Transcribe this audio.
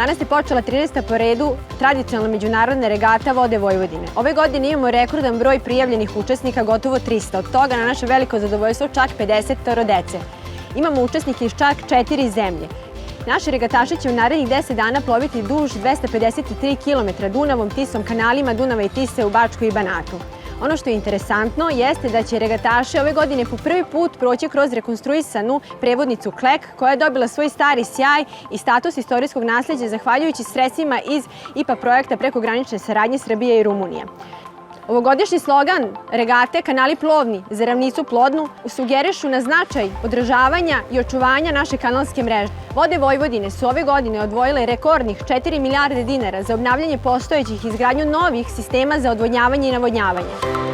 Danas je počela 13. po redu tradicionalna međunarodna regata Vode Vojvodine. Ove godine imamo rekordan broj prijavljenih učesnika, gotovo 300. Od toga na naše veliko zadovoljstvo čak 50 dece. Imamo učesnike iz čak 4 zemlje. Naši regataši će u narednih 10 dana ploviti duž 253 km Dunavom, Tisom, kanalima Dunava i Tise u Bačkoj i Banatu. Ono što je interesantno jeste da će regataši ove godine po prvi put proći kroz rekonstruisanu prevodnicu Klek, koja je dobila svoj stari sjaj i status istorijskog nasleđa zahvaljujući sredstvima iz IPA projekta prekogranične saradnje Srbije i Rumunije. Ovogodišnji slogan regate Kanali plovni za ravnicu plodnu sugerišu na značaj održavanja i očuvanja naše kanalske mreže. Vode Vojvodine su ove godine odvojile rekordnih 4 milijarde dinara za obnavljanje postojećih i izgradnju novih sistema za odvodnjavanje i navodnjavanje.